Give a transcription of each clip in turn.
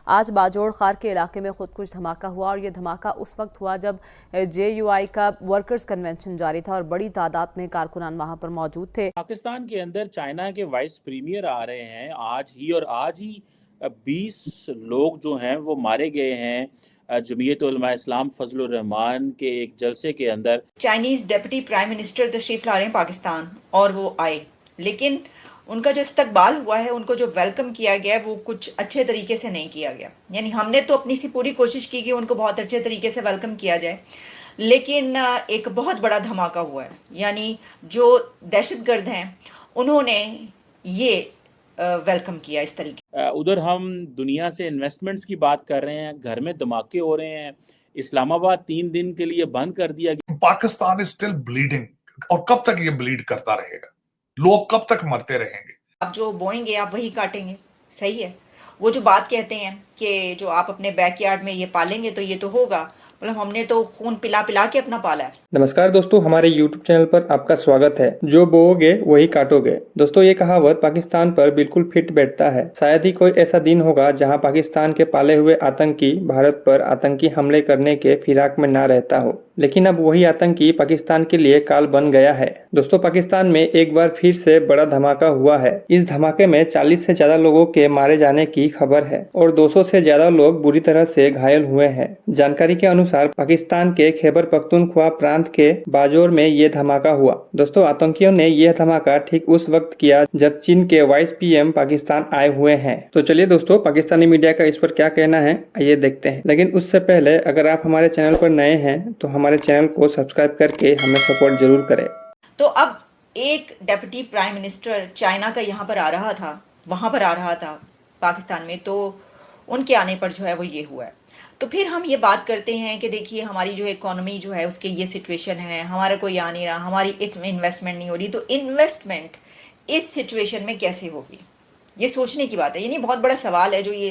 آج باجوڑ خار کے علاقے میں خود کش دھماکہ ہوا اور یہ دھماکہ اس وقت ہوا جب JUI کا ورکرز کنونشن جاری تھا اور بڑی تعداد میں کارکنان وہاں پر موجود تھے۔ پاکستان کے اندر چائنا کے وائس پریمیئر آ رہے ہیں آج ہی 20 لوگ جو ہیں وہ مارے گئے ہیں جمعیت علماء اسلام فضل الرحمان کے ایک جلسے کے اندر۔ چائنیز ڈیپٹی پرائم منسٹر تشریف لا رہے ہیں پاکستان اور وہ آئے، لیکن ان کا جو استقبال ہوا ہے، ان کو جو ویلکم کیا گیا ہے وہ کچھ اچھے طریقے سے نہیں کیا گیا۔ یعنی ہم نے تو اپنی سی پوری کوشش کی کہ ان کو بہت اچھے طریقے سے ویلکم کیا جائے، لیکن ایک بہت بڑا دھماکہ ہوا ہے۔ یعنی جو دہشت گرد ہیں انہوں نے یہ ویلکم کیا اس طریقے۔ ادھر ہم دنیا سے انویسٹمنٹس کی بات کر رہے ہیں، گھر میں دھماکے ہو رہے ہیں، اسلام آباد 3 دن کے لیے بند کر دیا گیا۔ پاکستان is still bleeding، اور کب تک یہ بلیڈ کرتا رہے گا؟ لوگ کب تک مرتے رہیں گے؟ آپ جو بوئیں گے آپ وہی کاٹیں گے، صحیح ہے۔ وہ جو بات کہتے ہیں کہ جو آپ اپنے بیک یارڈ میں یہ پالیں گے تو یہ تو ہوگا، مطلب ہم نے تو خون پلا پلا کے اپنا پالا ہے۔ نمسکار دوستو، ہمارے یوٹیوب چینل پر آپ کا سواگت ہے۔ جو بو گے وہی کاٹو گے۔ دوستو یہ کہاوت پاکستان پر بالکل فٹ بیٹھتا ہے۔ شاید ہی کوئی ایسا دن ہوگا جہاں پاکستان کے پالے ہوئے آتنکی بھارت پر آتنکی حملے کرنے کے فراق میں نہ رہتا ہو، لیکن اب وہی آتنکی پاکستان کے لیے کال بن گیا ہے۔ دوستو پاکستان میں ایک بار پھر سے بڑا دھماکہ ہوا ہے۔ اس دھماکے میں 40 سے زیادہ لوگوں کے مارے جانے کی خبر ہے اور 200 سے زیادہ لوگ بری طرح سے گھائل ہوئے ہیں۔ جانکاری کے انوسار پاکستان کے خیبر پختونخوا پرانت کے باجوڑ میں یہ دھماکہ ہوا۔ دوستو آتنکیوں نے یہ دھماکہ ٹھیک اس وقت کیا جب چین کے وائس PM پاکستان آئے ہوئے ہیں۔ تو چلیے دوستو پاکستانی میڈیا کا اس پر کیا کہنا ہے آئیے دیکھتے ہیں، لیکن اس سے پہلے اگر آپ ہمارے چینل پر نئے ہیں تو ہمارے چینل کو سبسکرائب کر کے ہمیں سپورٹ ضرور کریں۔ تو اب ایک ڈیپٹی پرائم منسٹر چائنا کا یہاں پر آ رہا تھا، وہاں پر آ رہا تھا پاکستان میں، تو ان کے آنے پر جو ہے وہ یہ ہوا ہے۔ تو پھر ہم یہ بات کرتے ہیں کہ دیکھیے ہماری جو اکانومی جو ہے اس کے یہ سچویشن ہے، ہمارا کوئی آ نہیں رہا، ہماری انویسٹمنٹ نہیں ہو رہی، تو انویسٹمنٹ اس سچویشن میں کیسے ہوگی؟ یہ سوچنے کی بات ہے۔ یعنی بہت بڑا سوال ہے جو یہ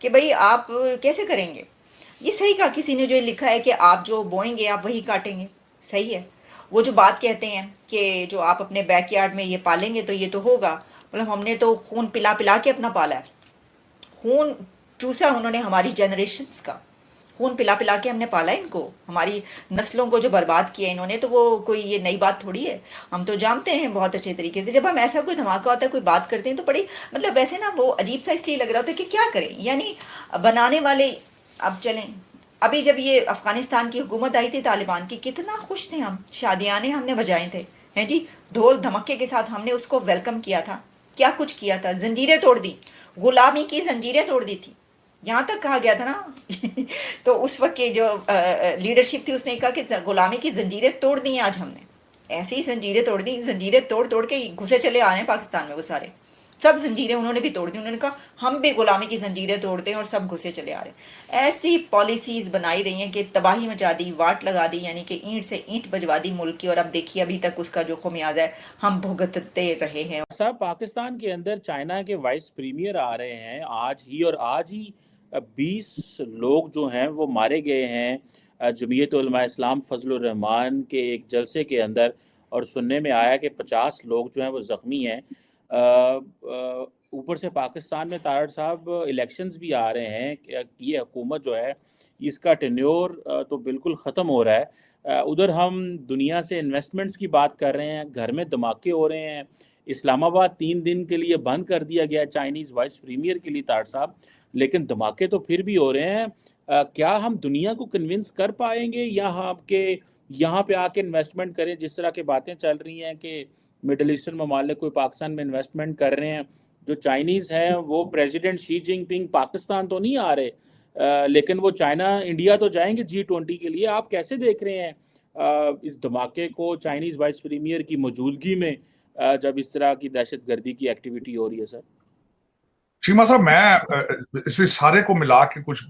کہ بھئی آپ کیسے کریں گے؟ یہ صحیح کہا کسی نے جو لکھا ہے کہ آپ جو بوئیں گے آپ وہی کاٹیں گے، صحیح ہے۔ وہ جو بات کہتے ہیں کہ جو آپ اپنے بیک یارڈ میں یہ پالیں گے تو یہ تو ہوگا، مطلب ہم نے تو خون پلا پلا کے اپنا پالا ہے، خون چوسا انہوں نے ہماری جنریشنز کا، خون پلا پلا کے ہم نے پالا ہے ان کو، ہماری نسلوں کو جو برباد کیا انہوں نے، تو وہ کوئی یہ نئی بات تھوڑی ہے، ہم تو جانتے ہیں بہت اچھے طریقے سے۔ جب ہم ایسا کوئی دھماکہ ہوتا ہے، کوئی بات کرتے ہیں تو بڑی مطلب ویسے نا وہ عجیب سا اس لیے لگ رہا ہوتا ہے کہ کیا کریں، یعنی بنانے والے اب چلیں۔ ابھی جب یہ افغانستان کی حکومت آئی تھی طالبان کی، کتنا خوش تھے ہم، شادیانے ہم نے بجائے تھے، ہیں جی، ڈھول دھمکے کے ساتھ ہم نے اس کو ویلکم کیا تھا۔ کیا کچھ کیا تھا، زنجیریں توڑ دی، غلامی کی زنجیریں توڑ دی تھی، یہاں تک کہا گیا تھا نا تو اس وقت کی جو لیڈرشپ تھی اس نے کہا کہ غلامی کی زنجیریں توڑ دی ہیں آج ہم نے، ایسی زنجیریں توڑ دی، زنجیریں توڑ توڑ کے گھسے چلے آ رہے ہیں پاکستان میں وہ سارے، سب زنجیریں انہوں نے بھی توڑ دی، انہوں نے کہا ہم بھی غلامی کی زنجیریں توڑتے ہیں اور سب گھسے چلے آ رہے ہیں۔ ایسی پالیسیز بنائی رہی ہیں کہ تباہی مچا دی، واٹ لگا دی، یعنی کہ اینٹ سے اینٹ بجوا دی ملک کی، اور اب دیکھیے ابھی تک اس کا جو خمیازہ ہے ہم بھگتتے رہے ہیں۔ صاحب پاکستان کے اندر چائنا کے وائس پریمیئر آ رہے ہیں آج ہی 20 لوگ جو ہیں وہ مارے گئے ہیں جمعیت علماء اسلام فضل الرحمان کے ایک جلسے کے اندر، اور سننے میں آیا کہ 50 لوگ جو ہیں وہ زخمی ہیں۔ اوپر سے پاکستان میں طاہر صاحب الیکشنز بھی آ رہے ہیں، یہ حکومت جو ہے اس کا ٹینیور تو بالکل ختم ہو رہا ہے۔ ادھر ہم دنیا سے انویسٹمنٹس کی بات کر رہے ہیں، گھر میں دھماکے ہو رہے ہیں، اسلام آباد 3 دن کے لیے بند کر دیا گیا چائنیز وائس پریمیئر کے لیے طاہر صاحب، لیکن دھماکے تو پھر بھی ہو رہے ہیں۔ کیا ہم دنیا کو کنونس کر پائیں گے یا ہم کہ یہاں پہ آ کے انویسٹمنٹ کریں؟ جس طرح کی باتیں چل رہی ہیں کہ مڈل ایسٹرن ممالک کوئی پاکستان میں انویسٹمنٹ کر رہے ہیں، جو چائنیز ہیں وہ پریزیڈنٹ شی جن پنگ پاکستان تو نہیں آ رہے، لیکن وہ چائنا انڈیا تو جائیں گے G20 کے لیے۔ آپ کیسے دیکھ رہے ہیں اس دھماکے کو چائنیز وائس پریمیئر کی موجودگی میں، جب اس طرح کی دہشت گردی کی ایکٹیویٹی ہو رہی ہے؟ سر شیما صاحب، میں اسے سارے کو ملا کے کچھ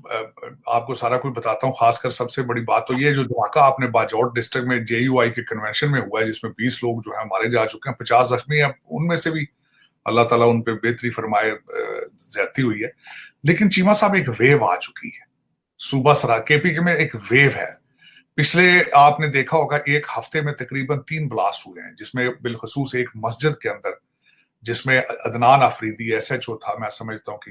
آپ کو سارا کچھ بتاتا ہوں۔ خاص کر سب سے بڑی بات تو یہ جو دھماکہ آپ نے باجوڑ ڈسٹرکٹ میں JUI کے کنونشن میں ہوا ہے، جس میں 20 لوگ جو ہیں مارے جا چکے ہیں، 50 زخمی ہیں، ان میں سے بھی اللہ تعالیٰ ان پہ بہتری فرمائے، زیادتی ہوئی ہے۔ لیکن چیما صاحب ایک ویو آ چکی ہے صوبہ سرا KP میں، ایک ویو ہے۔ پچھلے آپ نے دیکھا ہوگا ایک ہفتے میں تقریباً 3 بلاسٹ ہوئے ہیں، جس میں بالخصوص ایک مسجد کے اندر، جس میں عدنان آفریدی SHO تھا، میں سمجھتا ہوں کہ